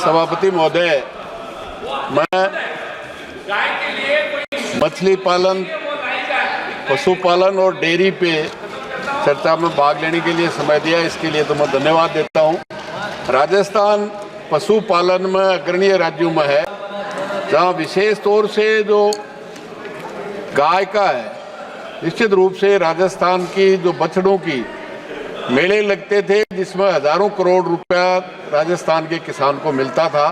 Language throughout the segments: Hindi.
सभापति महोदय, मैं मछली पालन, पशुपालन और डेयरी पे चर्चा में भाग लेने के लिए समय दिया, इसके लिए तो मैं धन्यवाद देता हूं। राजस्थान पशुपालन में अग्रणीय राज्यों में है, जहां विशेष तौर से जो गाय का है, निश्चित रूप से राजस्थान की जो बछड़ों की मेले लगते थे, जिसमें हजारों करोड़ रुपया राजस्थान के किसान को मिलता था।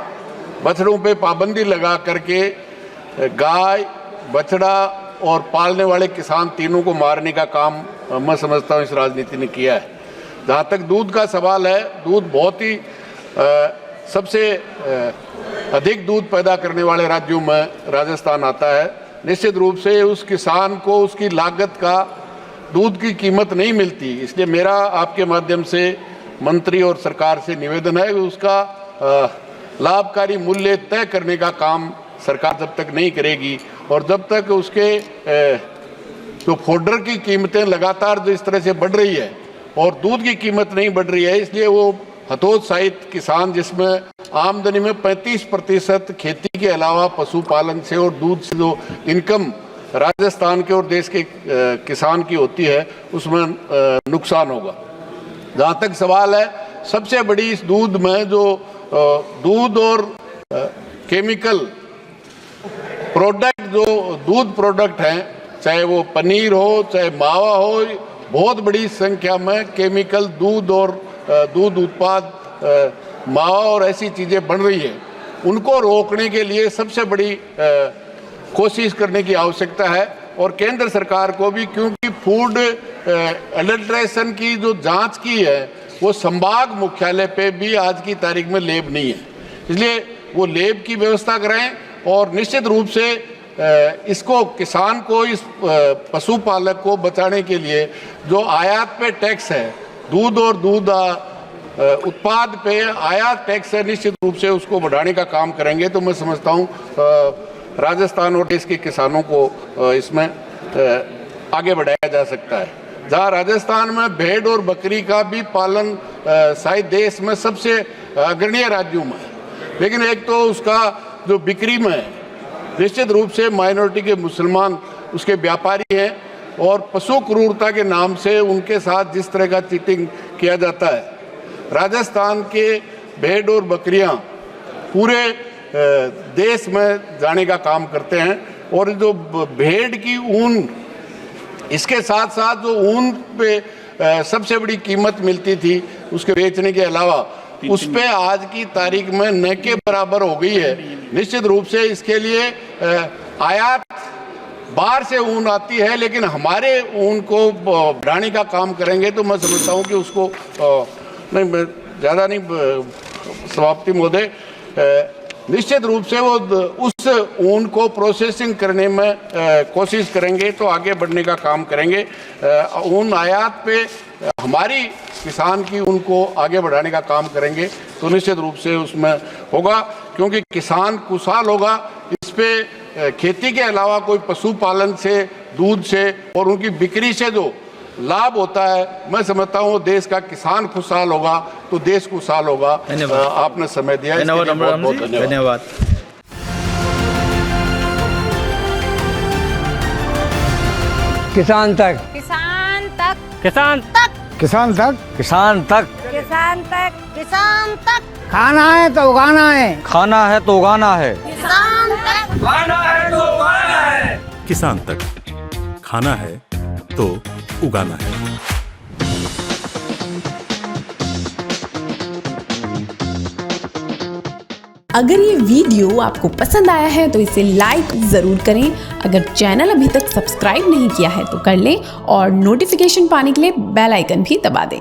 बछड़ों पे पाबंदी लगा करके गाय, बछड़ा और पालने वाले किसान तीनों को मारने का काम मैं समझता हूँ इस राजनीति ने किया है। जहाँ तक दूध का सवाल है, दूध बहुत ही सबसे अधिक दूध पैदा करने वाले राज्यों में राजस्थान आता है। निश्चित रूप से उस किसान को उसकी लागत का दूध की कीमत नहीं मिलती, इसलिए मेरा आपके माध्यम से मंत्री और सरकार से निवेदन है कि उसका लाभकारी मूल्य तय करने का काम सरकार जब तक नहीं करेगी और जब तक उसके जो फोडर की कीमतें लगातार जो इस तरह से बढ़ रही है और दूध की कीमत नहीं बढ़ रही है, इसलिए वो हतोत्साहित किसान, जिसमें आमदनी में 35% खेती के अलावा पशुपालन से और दूध से जो इनकम राजस्थान के और देश के किसान की होती है, उसमें नुकसान होगा। जहाँ तक सवाल है, सबसे बड़ी इस दूध में जो दूध और केमिकल प्रोडक्ट, जो दूध प्रोडक्ट हैं, चाहे वो पनीर हो, चाहे मावा हो, बहुत बड़ी संख्या में केमिकल दूध और दूध उत्पाद, मावा और ऐसी चीज़ें बन रही है। उनको रोकने के लिए सबसे बड़ी कोशिश करने की आवश्यकता है और केंद्र सरकार को भी, क्योंकि फूड एडल्ट्रेशन की जो जांच की है वो संभाग मुख्यालय पे भी आज की तारीख में लैब नहीं है, इसलिए वो लैब की व्यवस्था करें और निश्चित रूप से इसको किसान को, इस पशुपालक को बचाने के लिए जो आयात पे टैक्स है, दूध और दूध उत्पाद पे आयात टैक्स है, निश्चित रूप से उसको बढ़ाने का काम करेंगे तो मैं समझता हूँ राजस्थान और देश के किसानों को इसमें आगे बढ़ाया जा सकता है। जहाँ राजस्थान में भेड़ और बकरी का भी पालन शायद देश में सबसे अग्रणीय राज्यों में है, लेकिन एक तो उसका जो बिक्री में है, निश्चित रूप से माइनॉरिटी के मुसलमान उसके व्यापारी हैं और पशु क्रूरता के नाम से उनके साथ जिस तरह का चीटिंग किया जाता है। राजस्थान के भेड़ और बकरियां पूरे देश में जाने का काम करते हैं और जो भेड़ की ऊन, इसके साथ साथ जो ऊन पे सबसे बड़ी कीमत मिलती थी उसके बेचने के अलावा, उस पे आज की तारीख में न के बराबर हो गई है। निश्चित रूप से इसके लिए आयात बाहर से ऊन आती है, लेकिन हमारे ऊन को बढ़ाने का काम करेंगे तो मैं समझता हूँ कि उसको नहीं, ज़्यादा नहीं सभापति महोदय, निश्चित रूप से वो उस ऊन को प्रोसेसिंग करने में कोशिश करेंगे तो आगे बढ़ने का काम करेंगे। ऊन आयात पे हमारी किसान की उनको आगे बढ़ाने का काम करेंगे तो निश्चित रूप से उसमें होगा, क्योंकि किसान खुशहाल होगा। इस पे खेती के अलावा कोई पशुपालन से, दूध से और उनकी बिक्री से जो लाभ होता है, मैं समझता हूँ देश का किसान खुशहाल होगा तो देश खुशहाल होगा। आपने समय दिया, बहुत बहुत धन्यवाद। किसान तक, किसान तक, किसान तक, किसान तक, किसान तक, किसान तक, किसान तक। खाना है तो उगाना है, खाना है तो उगाना है, किसान तक, खाना है तो उगाना है। किसान तक, खाना है तो उगाना है। अगर ये वीडियो आपको पसंद आया है तो इसे लाइक ज़रूर करें। अगर चैनल अभी तक सब्सक्राइब नहीं किया है तो कर लें और नोटिफिकेशन पाने के लिए बेल आइकन भी दबा दें।